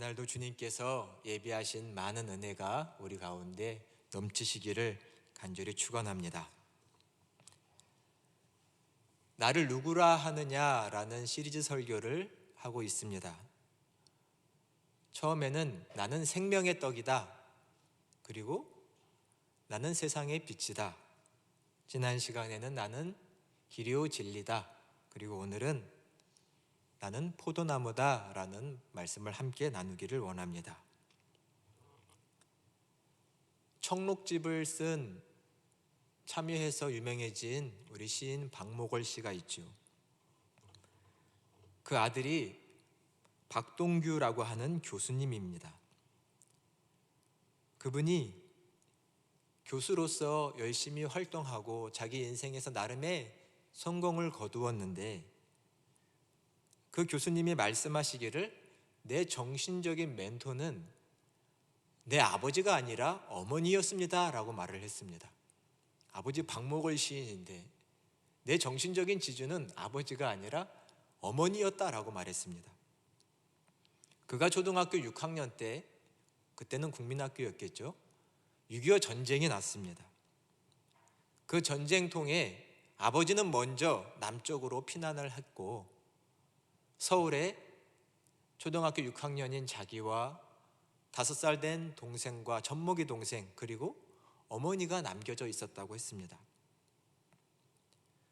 오늘도 주님께서 예비하신 많은 은혜가 우리 가운데 넘치시기를 간절히 축원합니다. 나를 누구라 하느냐라는 시리즈 설교를 하고 있습니다. 처음에는 나는 생명의 떡이다, 그리고 나는 세상의 빛이다, 지난 시간에는 나는 길이요 진리다, 그리고 오늘은 나는 포도나무다 라는 말씀을 함께 나누기를 원합니다. 청록집을 쓴 참여해서 유명해진 우리 시인 박목월 씨가 있죠. 그 아들이 박동규라고 하는 교수님입니다. 그분이 교수로서 열심히 활동하고 자기 인생에서 나름의 성공을 거두었는데, 그 교수님이 말씀하시기를 내 정신적인 멘토는 내 아버지가 아니라 어머니였습니다 라고 말을 했습니다. 아버지 박목월 시인인데 내 정신적인 지주는 아버지가 아니라 어머니였다라고 말했습니다. 그가 초등학교 6학년 때, 그때는 국민학교였겠죠, 6.25 전쟁이 났습니다. 그 전쟁통에 아버지는 먼저 남쪽으로 피난을 했고 서울에 초등학교 6학년인 자기와 5살 된 동생과 젖먹이 동생, 그리고 어머니가 남겨져 있었다고 했습니다.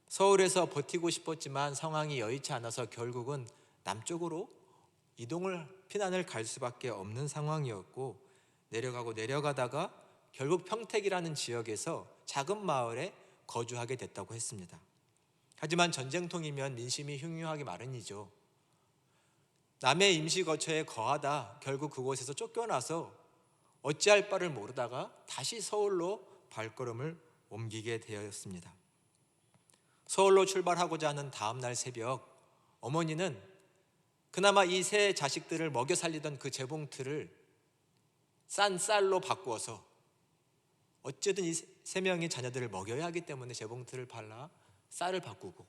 서울에서 버티고 싶었지만 상황이 여의치 않아서 결국은 남쪽으로 피난을 갈 수밖에 없는 상황이었고, 내려가다가 결국 평택이라는 지역에서 작은 마을에 거주하게 됐다고 했습니다. 하지만 전쟁통이면 민심이 흉흉하기 마련이죠. 남의 임시거처에 거하다 결국 그곳에서 쫓겨나서 어찌할 바를 모르다가 다시 서울로 발걸음을 옮기게 되었습니다. 서울로 출발하고자 하는 다음날 새벽, 어머니는 그나마 이 세 자식들을 먹여 살리던 그 재봉틀을 싼 쌀로 바꾸어서, 어쨌든 이 세 명의 자녀들을 먹여야 하기 때문에 재봉틀을 팔아 쌀을 바꾸고,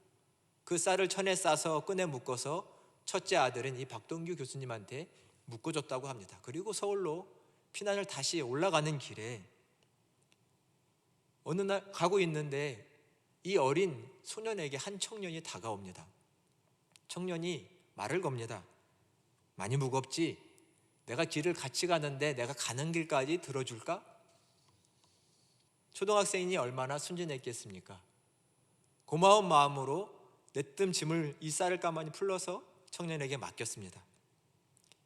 그 쌀을 천에 싸서 끈에 묶어서 첫째 아들은 이 박동규 교수님한테 묶어줬다고 합니다. 그리고 서울로 피난을 다시 올라가는 길에 어느 날 가고 있는데 이 어린 소년에게 한 청년이 다가옵니다. 청년이 말을 겁니다. 많이 무겁지? 내가 길을 같이 가는데 내가 가는 길까지 들어줄까? 초등학생이니 얼마나 순진했겠습니까? 고마운 마음으로 내뜸 짐을, 이 쌀을 가만히 풀러서 청년에게 맡겼습니다.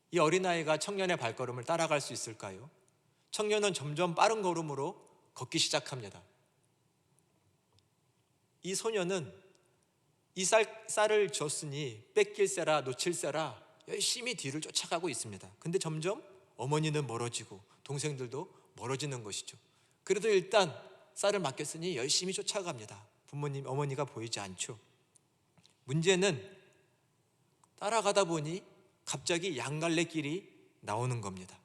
이 어린아이가 청년의 발걸음을 따라갈 수 있을까요? 청년은 점점 빠른 걸음으로 걷기 시작합니다. 이 소년은 이 쌀을 줬으니 뺏길세라 놓칠세라 열심히 뒤를 쫓아가고 있습니다. 근데 점점 어머니는 멀어지고 동생들도 멀어지는 것이죠. 그래도 일단 쌀을 맡겼으니 열심히 쫓아갑니다. 어머니가 보이지 않죠. 문제는 따라가다 보니 갑자기 양갈래길이 나오는 겁니다.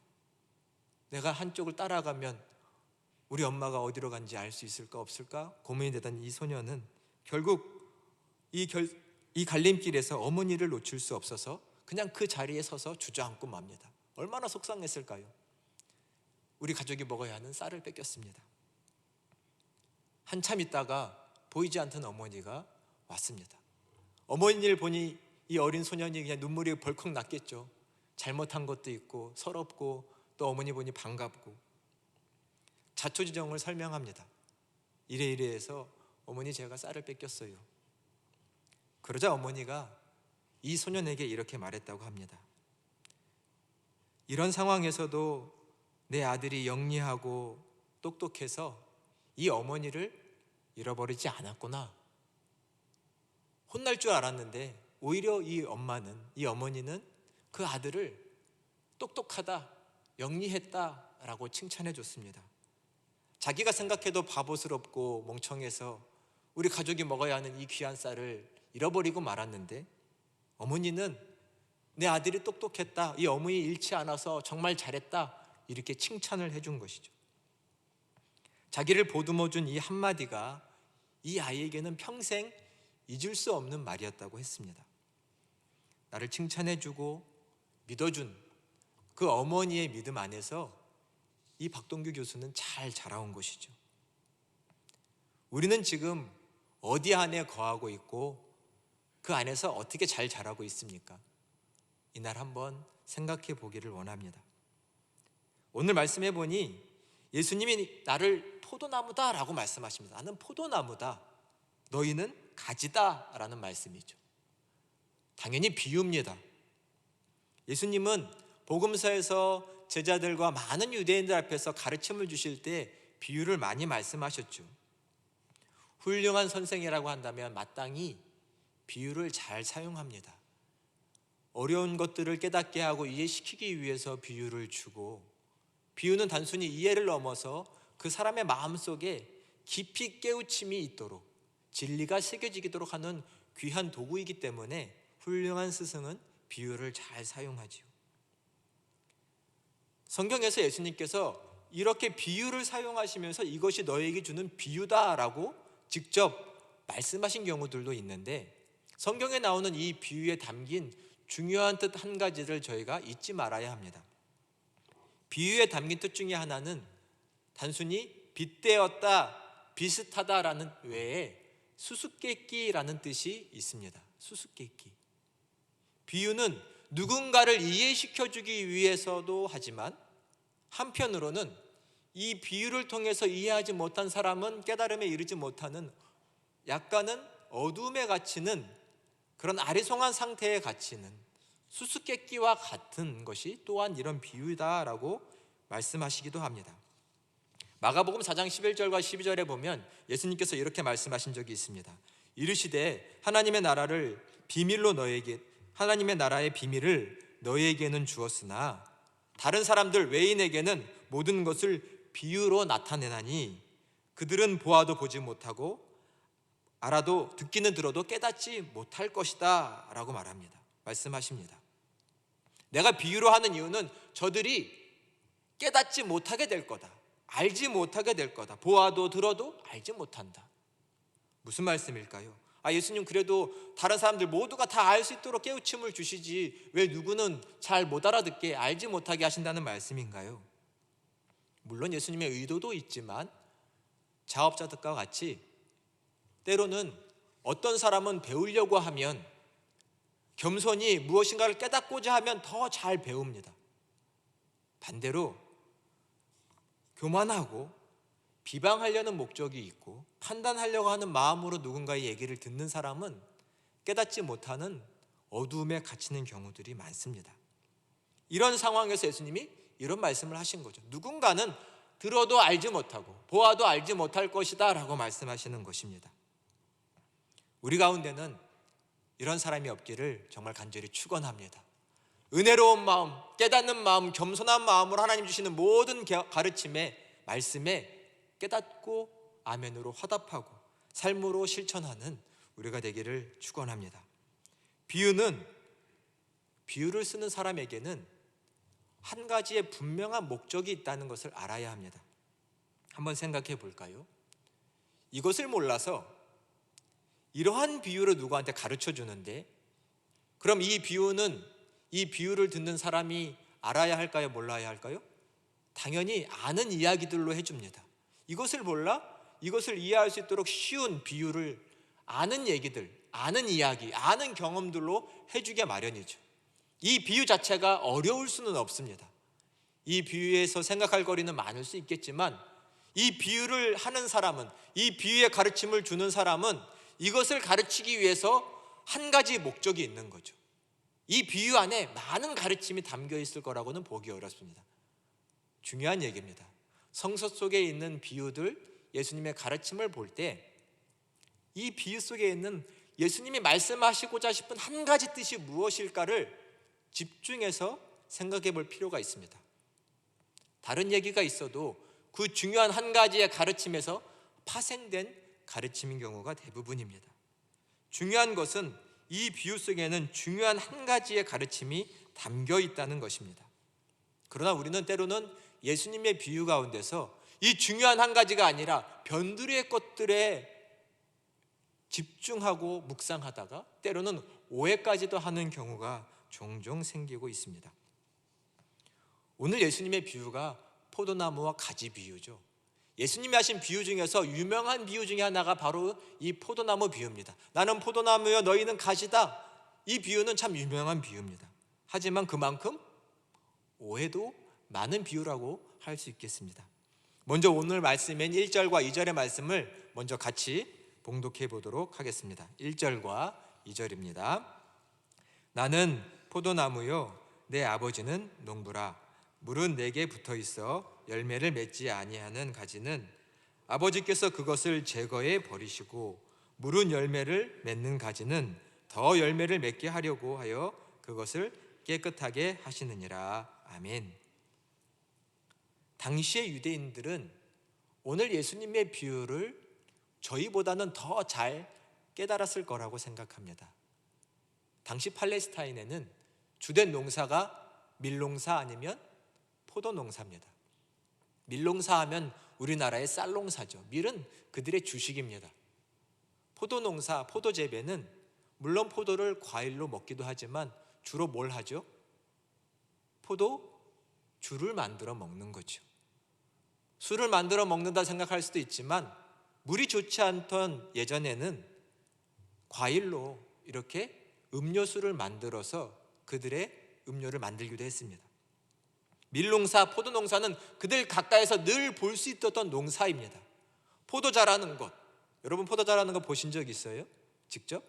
내가 한쪽을 따라가면 우리 엄마가 어디로 간지 알 수 있을까 없을까 고민이 되던 이 소녀는 결국 이 갈림길에서 어머니를 놓칠 수 없어서 그냥 그 자리에 서서 주저앉고 맙니다. 얼마나 속상했을까요? 우리 가족이 먹어야 하는 쌀을 뺏겼습니다. 한참 있다가 보이지 않던 어머니가 왔습니다. 어머니를 보니 이 어린 소년이 그냥 눈물이 벌컥 났겠죠. 잘못한 것도 있고 서럽고 또 어머니 보니 반갑고 자초지종을 설명합니다. 이래 해서 어머니 제가 쌀을 뺏겼어요. 그러자 어머니가 이 소년에게 이렇게 말했다고 합니다. 이런 상황에서도 내 아들이 영리하고 똑똑해서 이 어머니를 잃어버리지 않았구나. 혼날 줄 알았는데 오히려 이 어머니는 그 아들을 똑똑하다, 영리했다라고 칭찬해 줬습니다. 자기가 생각해도 바보스럽고 멍청해서 우리 가족이 먹어야 하는 이 귀한 쌀을 잃어버리고 말았는데 어머니는 내 아들이 똑똑했다, 이 어머니 잃지 않아서 정말 잘했다, 이렇게 칭찬을 해준 것이죠. 자기를 보듬어준 이 한마디가 이 아이에게는 평생 잊을 수 없는 말이었다고 했습니다. 나를 칭찬해주고 믿어준 그 어머니의 믿음 안에서 이 박동규 교수는 잘 자라온 것이죠. 우리는 지금 어디 안에 거하고 있고 그 안에서 어떻게 잘 자라고 있습니까? 이날 한번 생각해 보기를 원합니다. 오늘 말씀해 보니 예수님이 나를 포도나무다 라고 말씀하십니다. 나는 포도나무다, 너희는 가지다 라는 말씀이죠. 당연히 비유입니다. 예수님은 복음서에서 제자들과 많은 유대인들 앞에서 가르침을 주실 때 비유를 많이 말씀하셨죠. 훌륭한 선생이라고 한다면 마땅히 비유를 잘 사용합니다. 어려운 것들을 깨닫게 하고 이해시키기 위해서 비유를 주고, 비유는 단순히 이해를 넘어서 그 사람의 마음속에 깊이 깨우침이 있도록 진리가 새겨지도록 하는 귀한 도구이기 때문에 훌륭한 스승은 비유를 잘 사용하지요. 성경에서 예수님께서 이렇게 비유를 사용하시면서 이것이 너에게 주는 비유다라고 직접 말씀하신 경우들도 있는데, 성경에 나오는 이 비유에 담긴 중요한 뜻 한 가지를 저희가 잊지 말아야 합니다. 비유에 담긴 뜻 중에 하나는 단순히 빗대었다, 비슷하다라는 외에 수수께끼라는 뜻이 있습니다. 수수께끼. 비유는 누군가를 이해시켜주기 위해서도 하지만 한편으로는 이 비유를 통해서 이해하지 못한 사람은 깨달음에 이르지 못하는 약간은 어둠에 갇히는 그런 아리송한 상태에 갇히는 수수께끼와 같은 것이 또한 이런 비유다라고 말씀하시기도 합니다. 마가복음 4장 11절과 12절에 보면 예수님께서 이렇게 말씀하신 적이 있습니다. 이르시되 하나님의 나라의 비밀을 너희에게는 주었으나 다른 사람들 외인에게는 모든 것을 비유로 나타내나니 그들은 보아도 보지 못하고 알아도 듣기는 들어도 깨닫지 못할 것이다 라고 말씀하십니다. 내가 비유로 하는 이유는 저들이 깨닫지 못하게 될 거다, 알지 못하게 될 거다, 보아도 들어도 알지 못한다. 무슨 말씀일까요? 예수님 그래도 다른 사람들 모두가 다 알 수 있도록 깨우침을 주시지 왜 누구는 잘 못 알아듣게 알지 못하게 하신다는 말씀인가요? 물론 예수님의 의도도 있지만 자업자득과 같이 때로는 어떤 사람은 배우려고 하면, 겸손히 무엇인가를 깨닫고자 하면 더 잘 배웁니다. 반대로 교만하고 비방하려는 목적이 있고 판단하려고 하는 마음으로 누군가의 얘기를 듣는 사람은 깨닫지 못하는 어두움에 갇히는 경우들이 많습니다. 이런 상황에서 예수님이 이런 말씀을 하신 거죠. 누군가는 들어도 알지 못하고 보아도 알지 못할 것이다 라고 말씀하시는 것입니다. 우리 가운데는 이런 사람이 없기를 정말 간절히 축원합니다. 은혜로운 마음, 깨닫는 마음, 겸손한 마음으로 하나님 주시는 모든 가르침에, 말씀에 깨닫고 아멘으로 화답하고 삶으로 실천하는 우리가 되기를 축원합니다. 비유를 쓰는 사람에게는 한 가지의 분명한 목적이 있다는 것을 알아야 합니다. 한번 생각해 볼까요? 이것을 몰라서 이러한 비유를 누구한테 가르쳐 주는데, 그럼 이 비유를 듣는 사람이 알아야 할까요? 몰라야 할까요? 당연히 아는 이야기들로 해줍니다. 이것을 몰라? 이것을 이해할 수 있도록 쉬운 비유를 아는 얘기들, 아는 이야기, 아는 경험들로 해주게 마련이죠. 이 비유 자체가 어려울 수는 없습니다. 이 비유에서 생각할 거리는 많을 수 있겠지만 이 비유를 하는 사람은, 이 비유의 가르침을 주는 사람은 이것을 가르치기 위해서 한 가지 목적이 있는 거죠. 이 비유 안에 많은 가르침이 담겨 있을 거라고는 보기 어렵습니다. 중요한 얘기입니다. 성서 속에 있는 비유들, 예수님의 가르침을 볼 때 이 비유 속에 있는 예수님이 말씀하시고자 싶은 한 가지 뜻이 무엇일까를 집중해서 생각해 볼 필요가 있습니다. 다른 얘기가 있어도 그 중요한 한 가지의 가르침에서 파생된 가르침인 경우가 대부분입니다. 중요한 것은 이 비유 속에는 중요한 한 가지의 가르침이 담겨 있다는 것입니다. 그러나 우리는 때로는 예수님의 비유 가운데서 이 중요한 한 가지가 아니라 변두리의 것들에 집중하고 묵상하다가 때로는 오해까지도 하는 경우가 종종 생기고 있습니다. 오늘 예수님의 비유가 포도나무와 가지 비유죠. 예수님이 하신 비유 중에서 유명한 비유 중에 하나가 바로 이 포도나무 비유입니다. 나는 포도나무여 너희는 가지다. 이 비유는 참 유명한 비유입니다. 하지만 그만큼 오해도 많은 비유라고 할 수 있겠습니다. 먼저 오늘 말씀인 1절과 2절의 말씀을 먼저 같이 봉독해 보도록 하겠습니다. 1절과 2절입니다. 나는 포도나무요 내 아버지는 농부라. 물은 내게 붙어 있어 열매를 맺지 아니하는 가지는 아버지께서 그것을 제거해 버리시고 물은 열매를 맺는 가지는 더 열매를 맺게 하려고 하여 그것을 깨끗하게 하시느니라. 아멘. 당시의 유대인들은 오늘 예수님의 비유를 저희보다는 더 잘 깨달았을 거라고 생각합니다. 당시 팔레스타인에는 주된 농사가 밀농사 아니면 포도농사입니다. 밀농사하면 우리나라의 쌀농사죠. 밀은 그들의 주식입니다. 포도농사, 포도재배는 물론 포도를 과일로 먹기도 하지만 주로 뭘 하죠? 포도주를 만들어 먹는 거죠. 술을 만들어 먹는다 생각할 수도 있지만 물이 좋지 않던 예전에는 과일로 이렇게 음료수를 만들어서 그들의 음료를 만들기도 했습니다. 밀농사, 포도농사는 그들 가까이서 늘 볼 수 있었던 농사입니다. 포도 자라는 것, 여러분 포도 자라는 거 보신 적 있어요? 직접?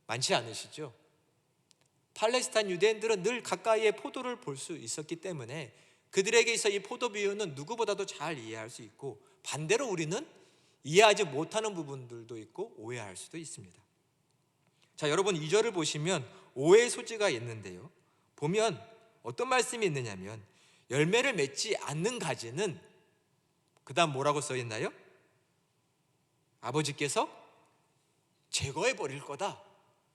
많지 않으시죠? 팔레스타인 유대인들은 늘 가까이에 포도를 볼 수 있었기 때문에 그들에게 있어 이 포도 비유는 누구보다도 잘 이해할 수 있고, 반대로 우리는 이해하지 못하는 부분들도 있고 오해할 수도 있습니다. 자, 여러분 2절을 보시면 오해의 소지가 있는데요, 보면 어떤 말씀이 있느냐면 열매를 맺지 않는 가지는 그 다음 뭐라고 써 있나요? 아버지께서 제거해 버릴 거다,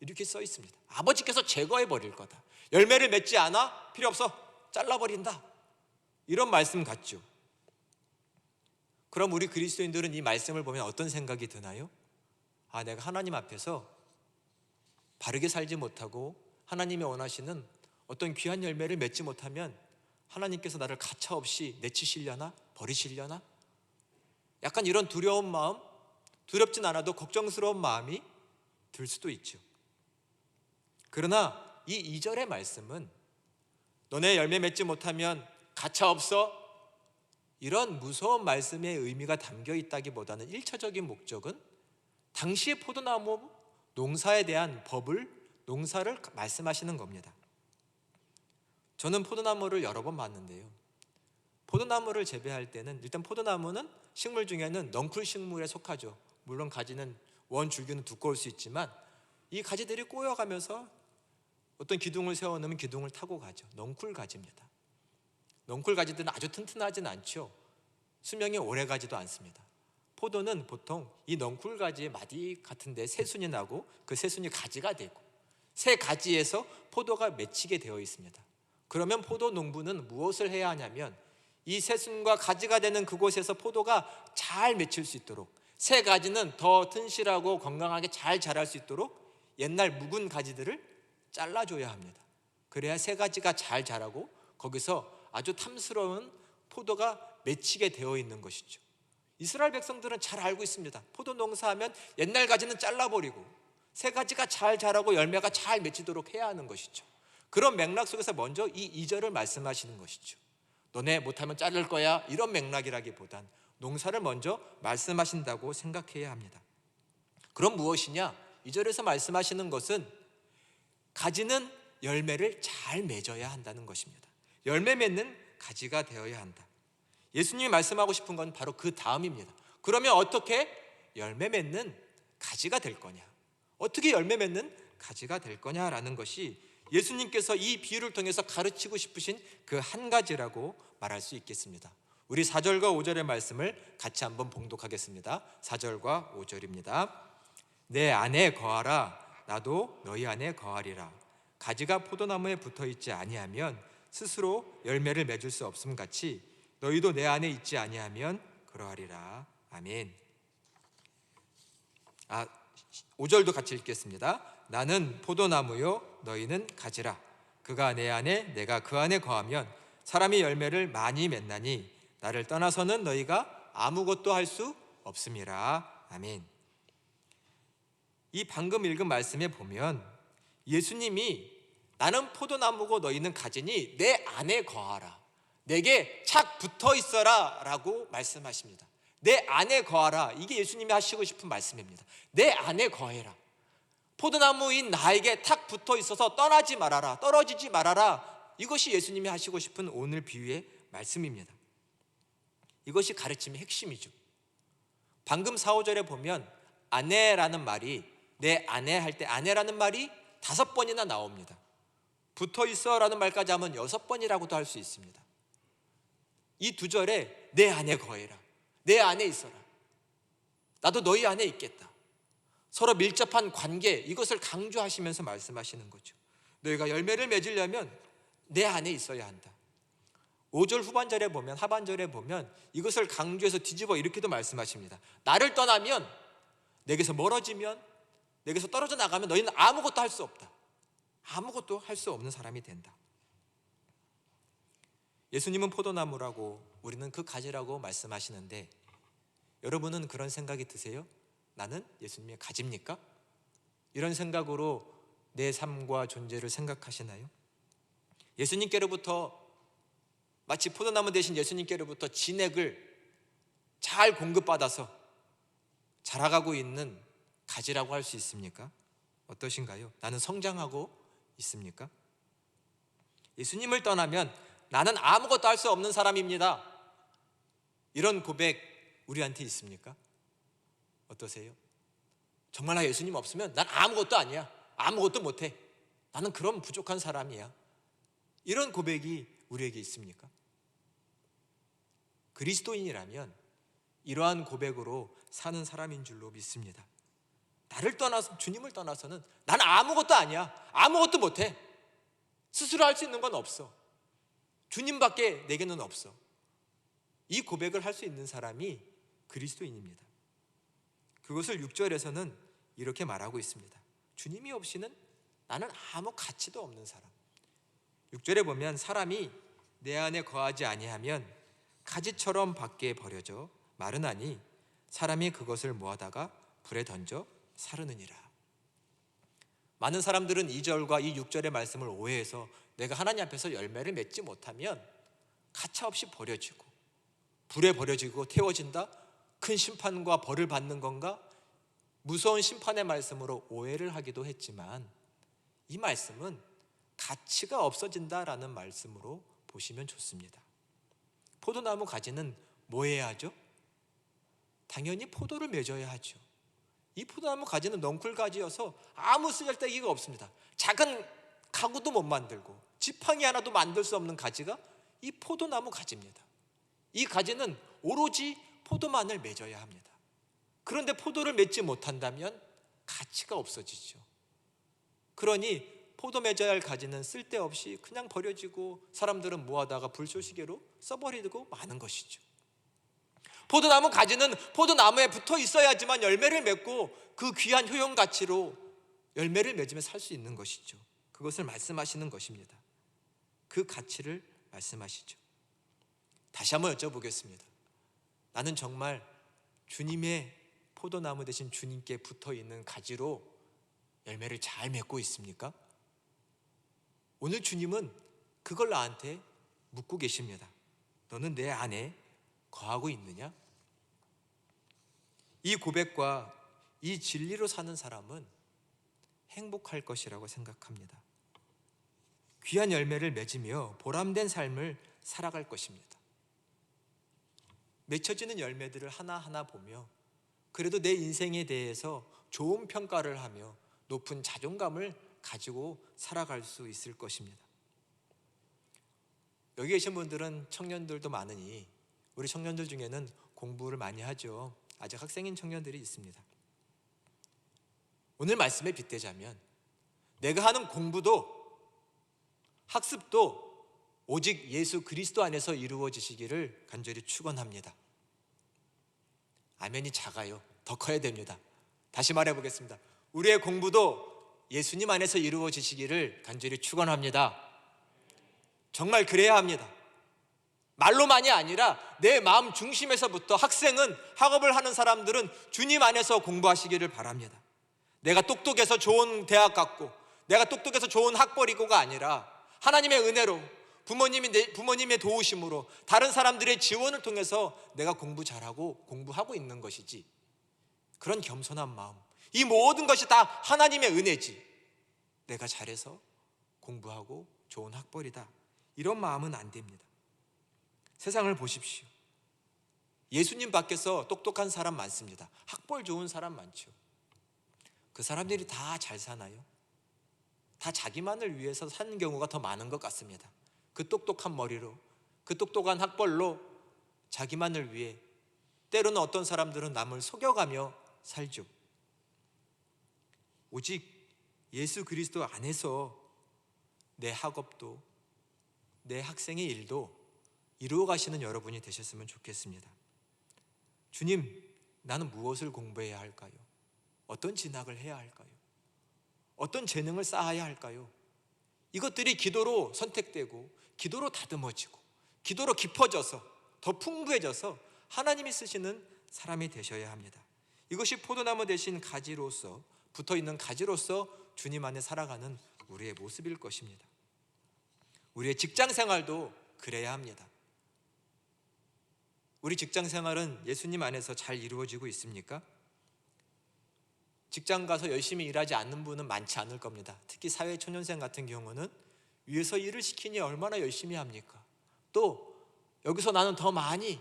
이렇게 써 있습니다. 아버지께서 제거해 버릴 거다. 열매를 맺지 않아? 필요 없어, 잘라버린다, 이런 말씀 같죠. 그럼 우리 그리스도인들은 이 말씀을 보면 어떤 생각이 드나요? 아, 내가 하나님 앞에서 바르게 살지 못하고 하나님이 원하시는 어떤 귀한 열매를 맺지 못하면 하나님께서 나를 가차없이 내치시려나? 버리시려나? 약간 이런 두려운 마음, 두렵진 않아도 걱정스러운 마음이 들 수도 있죠. 그러나 이 2절의 말씀은 너네 열매 맺지 못하면 가차없어, 이런 무서운 말씀의 의미가 담겨 있다기보다는 1차적인 목적은 당시의 포도나무 농사에 대한 법을, 농사를 말씀하시는 겁니다. 저는 포도나무를 여러 번 봤는데요, 포도나무를 재배할 때는 일단 포도나무는 식물 중에는 넝쿨 식물에 속하죠. 물론 가지는 원줄기는 두꺼울 수 있지만 이 가지들이 꼬여가면서 어떤 기둥을 세워놓으면 기둥을 타고 가죠. 넝쿨 가지입니다. 넝쿨 가지들은 아주 튼튼하진 않죠. 수명이 오래 가지도 않습니다. 포도는 보통 이 넝쿨 가지의 마디 같은 데 새순이 나고 그 새순이 가지가 되고 새 가지에서 포도가 맺히게 되어 있습니다. 그러면 포도 농부는 무엇을 해야 하냐면 이 새순과 가지가 되는 그곳에서 포도가 잘 맺힐 수 있도록, 새 가지는 더 튼실하고 건강하게 잘 자랄 수 있도록 옛날 묵은 가지들을 잘라줘야 합니다. 그래야 새 가지가 잘 자라고 거기서 아주 탐스러운 포도가 맺히게 되어 있는 것이죠. 이스라엘 백성들은 잘 알고 있습니다. 포도 농사하면 옛날 가지는 잘라버리고 새 가지가 잘 자라고 열매가 잘 맺히도록 해야 하는 것이죠. 그런 맥락 속에서 먼저 이 2절을 말씀하시는 것이죠. 너네 못하면 자를 거야, 이런 맥락이라기보단 농사를 먼저 말씀하신다고 생각해야 합니다. 그럼 무엇이냐? 2절에서 말씀하시는 것은 가지는 열매를 잘 맺어야 한다는 것입니다. 열매 맺는 가지가 되어야 한다. 예수님이 말씀하고 싶은 건 바로 그 다음입니다. 그러면 어떻게 열매 맺는 가지가 될 거냐? 어떻게 열매 맺는 가지가 될 거냐라는 것이 예수님께서 이 비유를 통해서 가르치고 싶으신 그 한 가지라고 말할 수 있겠습니다. 우리 4절과 5절의 말씀을 같이 한번 봉독하겠습니다. 4절과 5절입니다. 내 안에 거하라, 나도 너희 안에 거하리라. 가지가 포도나무에 붙어있지 아니하면 스스로 열매를 맺을 수 없음 같이 너희도 내 안에 있지 아니하면 그러하리라. 아멘. 5절도 같이 읽겠습니다. 나는 포도나무요 너희는 가지라. 그가 내 안에 내가 그 안에 거하면 사람이 열매를 많이 맺나니 나를 떠나서는 너희가 아무것도 할 수 없음이라. 아멘. 이 방금 읽은 말씀에 보면 예수님이 나는 포도나무고 너희는 가지니 내 안에 거하라, 내게 착 붙어 있어라 라고 말씀하십니다. 내 안에 거하라, 이게 예수님이 하시고 싶은 말씀입니다. 내 안에 거해라. 포도나무인 나에게 탁 붙어 있어서 떠나지 말아라, 떨어지지 말아라. 이것이 예수님이 하시고 싶은 오늘 비유의 말씀입니다. 이것이 가르침의 핵심이죠. 방금 4, 5절에 보면 아내라는 말이, 내 아내 할 때 아내라는 말이 5번이나 나옵니다. 붙어 있어 라는 말까지 하면 6번이라고도 할 수 있습니다. 이 2절에 내 안에 거해라, 내 안에 있어라, 나도 너희 안에 있겠다, 서로 밀접한 관계, 이것을 강조하시면서 말씀하시는 거죠. 너희가 열매를 맺으려면 내 안에 있어야 한다. 5절 후반절에 보면, 하반절에 보면 이것을 강조해서 뒤집어 이렇게도 말씀하십니다. 나를 떠나면, 내게서 멀어지면, 내게서 떨어져 나가면 너희는 아무것도 할 수 없다. 아무것도 할 수 없는 사람이 된다. 예수님은 포도나무라고, 우리는 그 가지라고 말씀하시는데, 여러분은 그런 생각이 드세요? 나는 예수님의 가지입니까? 이런 생각으로 내 삶과 존재를 생각하시나요? 예수님께로부터, 마치 포도나무 대신 예수님께로부터 진액을 잘 공급받아서 자라가고 있는 가지라고 할 수 있습니까? 어떠신가요? 나는 성장하고 있습니까? 예수님을 떠나면 나는 아무것도 할 수 없는 사람입니다, 이런 고백 우리한테 있습니까? 어떠세요? 정말 나 예수님 없으면 난 아무것도 아니야, 아무것도 못해, 나는 그런 부족한 사람이야, 이런 고백이 우리에게 있습니까? 그리스도인이라면 이러한 고백으로 사는 사람인 줄로 믿습니다. 나를 떠나서, 주님을 떠나서는 나는 아무것도 아니야, 아무것도 못해, 스스로 할 수 있는 건 없어, 주님밖에 내게는 없어, 이 고백을 할 수 있는 사람이 그리스도인입니다. 그것을 6절에서는 이렇게 말하고 있습니다. 주님이 없이는 나는 아무 가치도 없는 사람. 6절에 보면 사람이 내 안에 거하지 아니하면 가지처럼 밖에 버려져 마르나니 사람이 그것을 모아다가 불에 던져 사르느니라. 많은 사람들은 2절과 이 6절의 말씀을 오해해서 내가 하나님 앞에서 열매를 맺지 못하면 가차없이 버려지고 불에 버려지고 태워진다, 큰 심판과 벌을 받는 건가, 무서운 심판의 말씀으로 오해를 하기도 했지만, 이 말씀은 가치가 없어진다라는 말씀으로 보시면 좋습니다. 포도나무 가지는 뭐 해야 하죠? 당연히 포도를 맺어야 하죠. 이 포도나무 가지는 넝쿨가지여서 아무 쓰잘데기가 없습니다. 작은 가구도 못 만들고 지팡이 하나도 만들 수 없는 가지가 이 포도나무 가지입니다. 이 가지는 오로지 포도만을 맺어야 합니다. 그런데 포도를 맺지 못한다면 가치가 없어지죠. 그러니 포도 맺어야 할 가지는 쓸데없이 그냥 버려지고 사람들은 모아다가 불쏘시개로 써버리고 마는 것이죠. 포도나무 가지는 포도나무에 붙어 있어야지만 열매를 맺고 그 귀한 효용 가치로 열매를 맺으며 살 수 있는 것이죠. 그것을 말씀하시는 것입니다. 그 가치를 말씀하시죠. 다시 한번 여쭤보겠습니다. 나는 정말 주님의 포도나무 대신 주님께 붙어 있는 가지로 열매를 잘 맺고 있습니까? 오늘 주님은 그걸 나한테 묻고 계십니다. 너는 내 안에 거하고 있느냐? 이 고백과 이 진리로 사는 사람은 행복할 것이라고 생각합니다. 귀한 열매를 맺으며 보람된 삶을 살아갈 것입니다. 맺혀지는 열매들을 하나하나 보며 그래도 내 인생에 대해서 좋은 평가를 하며 높은 자존감을 가지고 살아갈 수 있을 것입니다. 여기 계신 분들은 청년들도 많으니 우리 청년들 중에는 공부를 많이 하죠. 아직 학생인 청년들이 있습니다. 오늘 말씀에 빗대자면 내가 하는 공부도 학습도 오직 예수 그리스도 안에서 이루어지시기를 간절히 축원합니다. 아멘이 작아요. 더 커야 됩니다. 다시 말해보겠습니다. 우리의 공부도 예수님 안에서 이루어지시기를 간절히 축원합니다. 정말 그래야 합니다. 말로만이 아니라 내 마음 중심에서부터 학생은, 학업을 하는 사람들은 주님 안에서 공부하시기를 바랍니다. 내가 똑똑해서 좋은 대학 갔고 내가 똑똑해서 좋은 학벌이고가 아니라 하나님의 은혜로, 부모님의 도우심으로, 다른 사람들의 지원을 통해서 내가 공부 잘하고 공부하고 있는 것이지, 그런 겸손한 마음, 이 모든 것이 다 하나님의 은혜지, 내가 잘해서 공부하고 좋은 학벌이다, 이런 마음은 안 됩니다. 세상을 보십시오. 예수님 밖에서 똑똑한 사람 많습니다. 학벌 좋은 사람 많죠. 그 사람들이 다 잘 사나요? 다 자기만을 위해서 사는 경우가 더 많은 것 같습니다. 그 똑똑한 머리로, 그 똑똑한 학벌로 자기만을 위해, 때로는 어떤 사람들은 남을 속여가며 살죠. 오직 예수 그리스도 안에서 내 학업도, 내 학생의 일도 이루어 가시는 여러분이 되셨으면 좋겠습니다. 주님, 나는 무엇을 공부해야 할까요? 어떤 진학을 해야 할까요? 어떤 재능을 쌓아야 할까요? 이것들이 기도로 선택되고, 기도로 다듬어지고, 기도로 깊어져서 더 풍부해져서 하나님이 쓰시는 사람이 되셔야 합니다. 이것이 포도나무 대신 가지로서, 붙어있는 가지로서 주님 안에 살아가는 우리의 모습일 것입니다. 우리의 직장생활도 그래야 합니다. 우리 직장생활은 예수님 안에서 잘 이루어지고 있습니까? 직장 가서 열심히 일하지 않는 분은 많지 않을 겁니다. 특히 사회초년생 같은 경우는 위에서 일을 시키니 얼마나 열심히 합니까? 또 여기서 나는 더 많이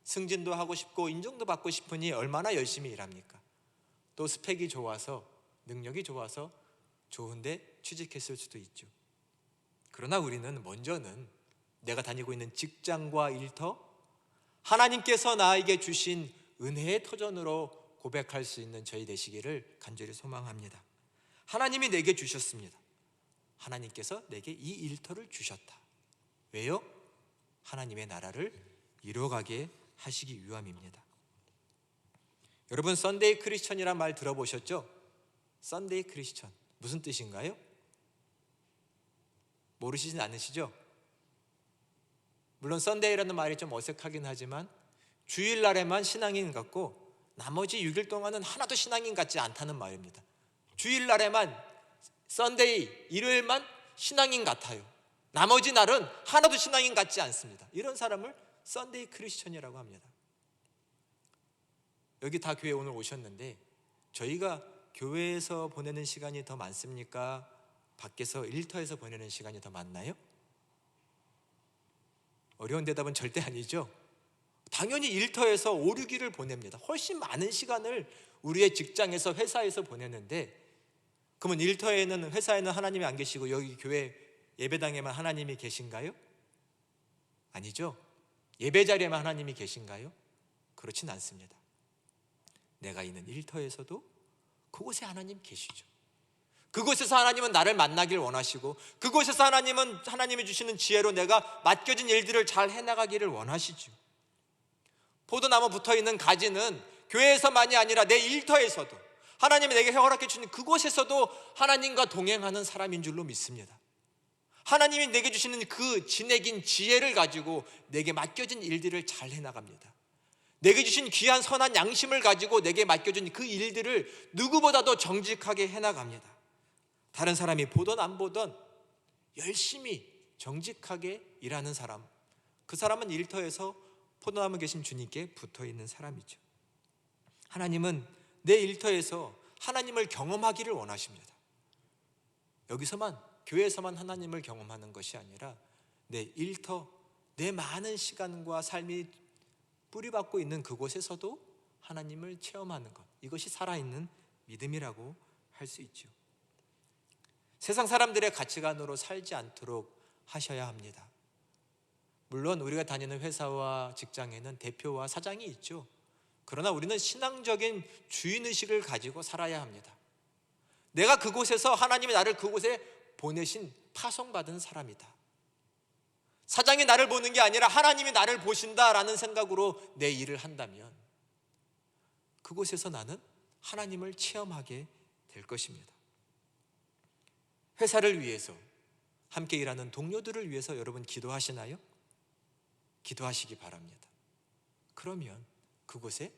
승진도 하고 싶고 인정도 받고 싶으니 얼마나 열심히 일합니까? 또 스펙이 좋아서, 능력이 좋아서 좋은데 취직했을 수도 있죠. 그러나 우리는 먼저는 내가 다니고 있는 직장과 일터, 하나님께서 나에게 주신 은혜의 터전으로 고백할 수 있는 저희 되시기를 간절히 소망합니다. 하나님이 내게 주셨습니다. 하나님께서 내게 이 일터를 주셨다. 왜요? 하나님의 나라를 이루어가게 하시기 위함입니다. 여러분, 썬데이 크리스천이란 말 들어보셨죠? 썬데이 크리스천 무슨 뜻인가요? 모르시진 않으시죠? 물론 썬데이라는 말이 좀 어색하긴 하지만 주일날에만 신앙인 같고 나머지 6일 동안은 하나도 신앙인 같지 않다는 말입니다. 주일날에만, 썬데이, 일요일만 신앙인 같아요. 나머지 날은 하나도 신앙인 같지 않습니다. 이런 사람을 썬데이 크리스천이라고 합니다. 여기 다 교회 오늘 오셨는데 저희가 교회에서 보내는 시간이 더 많습니까? 밖에서 일터에서 보내는 시간이 더 많나요? 어려운 대답은 절대 아니죠. 당연히 일터에서 5, 6일을 보냅니다. 훨씬 많은 시간을 우리의 직장에서, 회사에서 보내는데, 그러면 일터에는, 회사에는 하나님이 안 계시고 여기 교회 예배당에만 하나님이 계신가요? 아니죠. 예배 자리에만 하나님이 계신가요? 그렇진 않습니다. 내가 있는 일터에서도 그곳에 하나님 계시죠. 그곳에서 하나님은 나를 만나길 원하시고, 그곳에서 하나님은 하나님이 주시는 지혜로 내가 맡겨진 일들을 잘 해나가기를 원하시죠. 포도나무 붙어있는 가지는 교회에서만이 아니라 내 일터에서도, 하나님이 내게 허락해 주신 그곳에서도 하나님과 동행하는 사람인 줄로 믿습니다. 하나님이 내게 주시는 그 진액인 지혜를 가지고 내게 맡겨진 일들을 잘 해나갑니다. 내게 주신 귀한 선한 양심을 가지고 내게 맡겨진 그 일들을 누구보다도 정직하게 해나갑니다. 다른 사람이 보던 안 보던 열심히 정직하게 일하는 사람, 그 사람은 일터에서 포도나무 계신 주님께 붙어있는 사람이죠. 하나님은 내 일터에서 하나님을 경험하기를 원하십니다. 여기서만, 교회에서만 하나님을 경험하는 것이 아니라 내 일터, 내 많은 시간과 삶이 뿌리박고 있는 그곳에서도 하나님을 체험하는 것, 이것이 살아있는 믿음이라고 할 수 있죠. 세상 사람들의 가치관으로 살지 않도록 하셔야 합니다. 물론 우리가 다니는 회사와 직장에는 대표와 사장이 있죠. 그러나 우리는 신앙적인 주인의식을 가지고 살아야 합니다. 내가 그곳에서, 하나님이 나를 그곳에 보내신 파송받은 사람이다. 사장이 나를 보는 게 아니라 하나님이 나를 보신다라는 생각으로 내 일을 한다면 그곳에서 나는 하나님을 체험하게 될 것입니다. 회사를 위해서, 함께 일하는 동료들을 위해서 여러분 기도하시나요? 기도하시기 바랍니다. 그러면 그곳에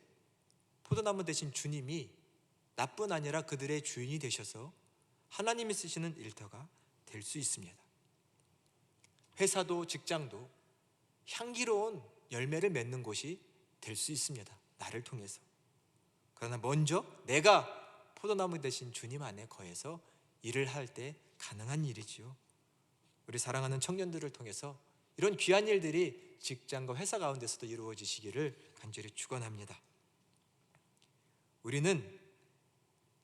포도나무 대신 주님이 나뿐 아니라 그들의 주인이 되셔서 하나님이 쓰시는 일터가 될 수 있습니다. 회사도 직장도 향기로운 열매를 맺는 곳이 될 수 있습니다. 나를 통해서. 그러나 먼저 내가 포도나무 대신 주님 안에 거해서 일을 할 때 가능한 일이지요. 우리 사랑하는 청년들을 통해서 이런 귀한 일들이 직장과 회사 가운데서도 이루어지시기를 간절히 축원합니다. 우리는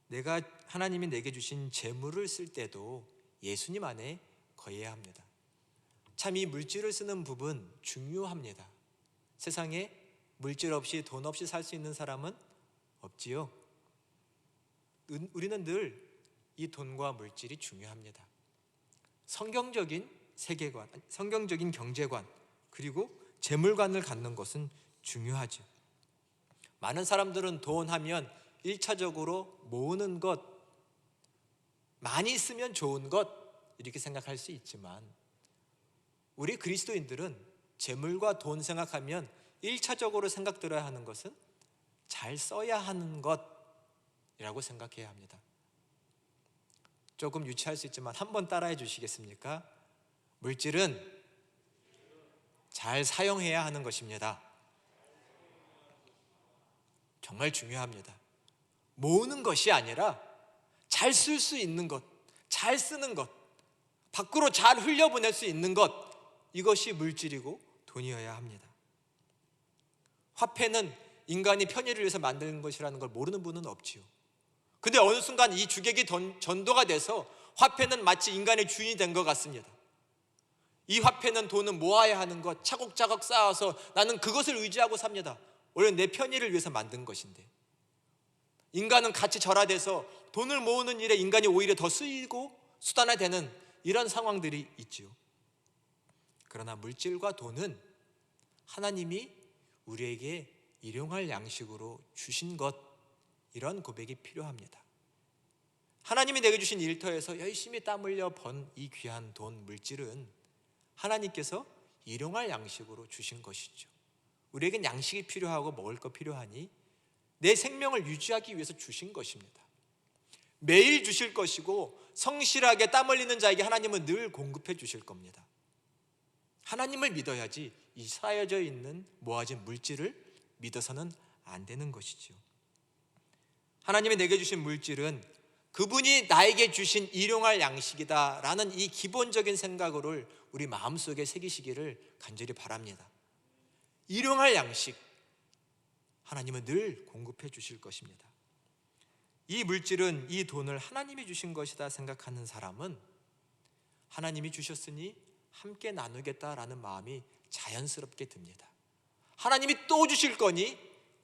내가 하나님이 내게 주신 재물을 쓸 때도 예수님 안에 거해야 합니다. 참 이 물질을 쓰는 부분 중요합니다. 세상에 물질 없이 돈 없이 살 수 있는 사람은 없지요. 우리는 늘 이 돈과 물질이 중요합니다. 성경적인 세계관, 성경적인 경제관, 그리고 재물관을 갖는 것은 중요하죠. 많은 사람들은 돈 하면 1차적으로 모으는 것, 많이 쓰면 좋은 것 이렇게 생각할 수 있지만 우리 그리스도인들은 재물과 돈 생각하면 1차적으로 생각들어야 하는 것은 잘 써야 하는 것이라고 생각해야 합니다. 조금 유치할 수 있지만 한번 따라해 주시겠습니까? 물질은 잘 사용해야 하는 것입니다. 정말 중요합니다. 모으는 것이 아니라 잘 쓸 수 있는 것, 잘 쓰는 것, 밖으로 잘 흘려보낼 수 있는 것, 이것이 물질이고 돈이어야 합니다. 화폐는 인간이 편의를 위해서 만드는 것이라는 걸 모르는 분은 없지요. 근데 어느 순간 이 주객이 전도가 돼서 화폐는 마치 인간의 주인이 된 것 같습니다. 이 화폐는 돈은 모아야 하는 것, 차곡차곡 쌓아서 나는 그것을 의지하고 삽니다. 원래 내 편의를 위해서 만든 것인데 인간은 같이 절하돼서 돈을 모으는 일에 인간이 오히려 더 쓰이고 수단화되는 이런 상황들이 있지요. 그러나 물질과 돈은 하나님이 우리에게 일용할 양식으로 주신 것, 이런 고백이 필요합니다. 하나님이 내게 주신 일터에서 열심히 땀 흘려 번 이 귀한 돈, 물질은 하나님께서 일용할 양식으로 주신 것이죠. 우리에겐 양식이 필요하고 먹을 거 필요하니 내 생명을 유지하기 위해서 주신 것입니다. 매일 주실 것이고 성실하게 땀 흘리는 자에게 하나님은 늘 공급해 주실 겁니다. 하나님을 믿어야지 이 쌓여져 있는 모아진 물질을 믿어서는 안 되는 것이죠. 하나님이 내게 주신 물질은 그분이 나에게 주신 일용할 양식이다 라는 이 기본적인 생각을 우리 마음속에 새기시기를 간절히 바랍니다. 일용할 양식, 하나님은 늘 공급해 주실 것입니다. 이 물질은, 이 돈을 하나님이 주신 것이다 생각하는 사람은 하나님이 주셨으니 함께 나누겠다라는 마음이 자연스럽게 듭니다. 하나님이 또 주실 거니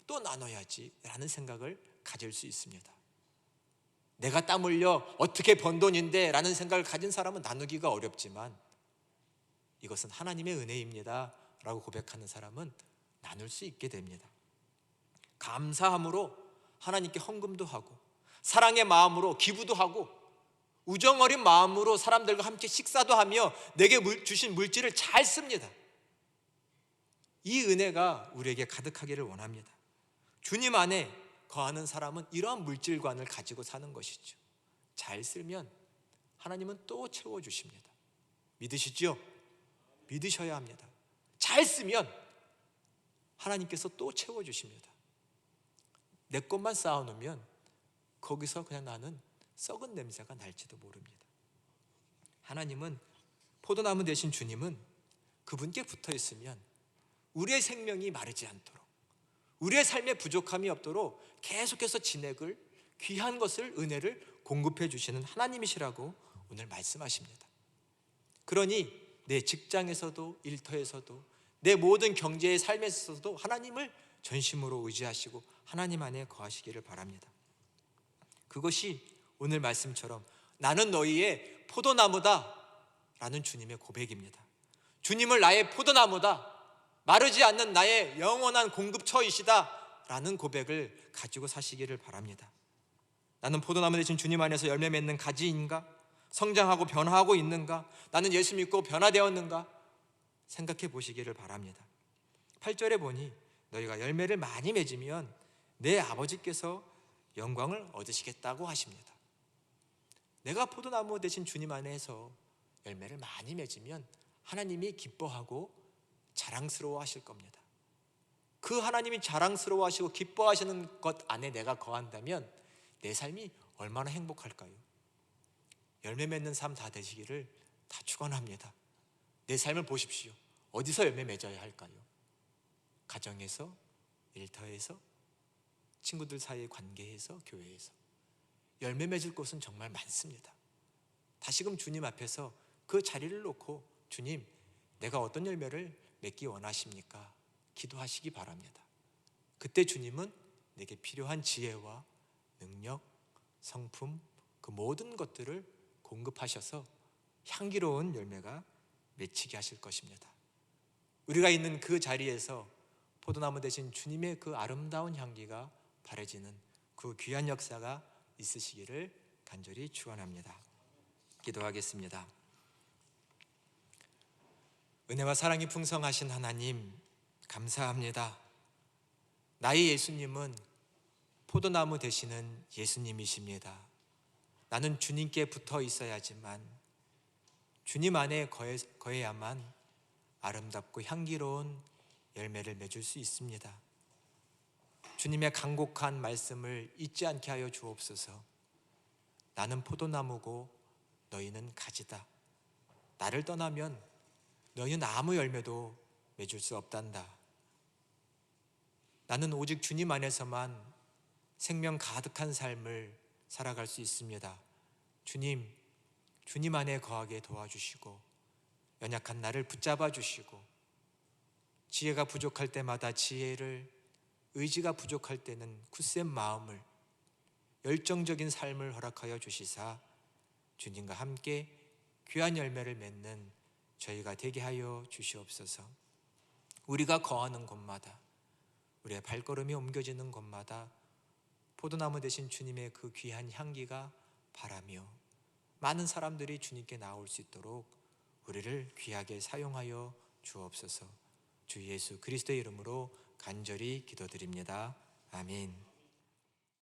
또 나눠야지 라는 생각을 가질 수 있습니다. 내가 땀 흘려 어떻게 번 돈인데 라는 생각을 가진 사람은 나누기가 어렵지만 이것은 하나님의 은혜입니다 라고 고백하는 사람은 나눌 수 있게 됩니다. 감사함으로 하나님께 헌금도 하고 사랑의 마음으로 기부도 하고 우정 어린 마음으로 사람들과 함께 식사도 하며 내게 주신 물질을 잘 씁니다. 이 은혜가 우리에게 가득하기를 원합니다. 주님 안에 거하는 사람은 이러한 물질관을 가지고 사는 것이죠. 잘 쓰면 하나님은 또 채워주십니다. 믿으시죠? 믿으셔야 합니다. 잘 쓰면 하나님께서 또 채워주십니다. 내 것만 쌓아놓으면 거기서 그냥 나는 썩은 냄새가 날지도 모릅니다. 하나님은, 포도나무 되신 주님은 그분께 붙어 있으면 우리의 생명이 마르지 않도록, 우리의 삶에 부족함이 없도록 계속해서 진액을, 귀한 것을, 은혜를 공급해 주시는 하나님이시라고 오늘 말씀하십니다. 그러니 내 직장에서도 일터에서도 내 모든 경제의 삶에서도 하나님을 전심으로 의지하시고 하나님 안에 거하시기를 바랍니다. 그것이 오늘 말씀처럼 나는 너희의 포도나무다 라는 주님의 고백입니다. 주님을 나의 포도나무다, 마르지 않는 나의 영원한 공급처이시다 라는 고백을 가지고 사시기를 바랍니다. 나는 포도나무 되신 주님 안에서 열매 맺는 가지인가? 성장하고 변화하고 있는가? 나는 예수 믿고 변화되었는가? 생각해 보시기를 바랍니다. 8절에 보니 너희가 열매를 많이 맺으면 내 아버지께서 영광을 얻으시겠다고 하십니다. 내가 포도나무 되신 주님 안에서 열매를 많이 맺으면 하나님이 기뻐하고 자랑스러워 하실 겁니다. 그 하나님이 자랑스러워하시고 기뻐하시는 것 안에 내가 거한다면 내 삶이 얼마나 행복할까요? 열매 맺는 삶 다 되시기를 다 축원합니다. 내 삶을 보십시오. 어디서 열매 맺어야 할까요? 가정에서, 일터에서, 친구들 사이의 관계에서, 교회에서. 열매 맺을 곳은 정말 많습니다. 다시금 주님 앞에서 그 자리를 놓고 주님, 내가 어떤 열매를 맺기 원하십니까? 기도하시기 바랍니다. 그때 주님은 내게 필요한 지혜와 능력, 성품, 그 모든 것들을 공급하셔서 향기로운 열매가 맺히게 하실 것입니다. 우리가 있는 그 자리에서 포도나무 대신 주님의 그 아름다운 향기가 바래지는 그 귀한 역사가 있으시기를 간절히 축원합니다. 기도하겠습니다. 은혜와 사랑이 풍성하신 하나님, 감사합니다. 나의 예수님은 포도나무 되시는 예수님이십니다. 나는 주님께 붙어 있어야지만, 주님 안에 거해야만 아름답고 향기로운 열매를 맺을 수 있습니다. 주님의 간곡한 말씀을 잊지 않게 하여 주옵소서. 나는 포도나무고 너희는 가지다. 나를 떠나면 너희는 아무 열매도 맺을 수 없단다. 나는 오직 주님 안에서만 생명 가득한 삶을 살아갈 수 있습니다. 주님 안에 거하게 도와주시고 연약한 나를 붙잡아 주시고 지혜가 부족할 때마다 지혜를, 의지가 부족할 때는 굳센 마음을, 열정적인 삶을 허락하여 주시사 주님과 함께 귀한 열매를 맺는 저희가 되게 하여 주시옵소서. 우리가 거하는 곳마다, 우리의 발걸음이 옮겨지는 곳마다 포도나무 되신 주님의 그 귀한 향기가 바라며 많은 사람들이 주님께 나올 수 있도록 우리를 귀하게 사용하여 주옵소서. 주 예수 그리스도의 이름으로 간절히 기도드립니다. 아멘.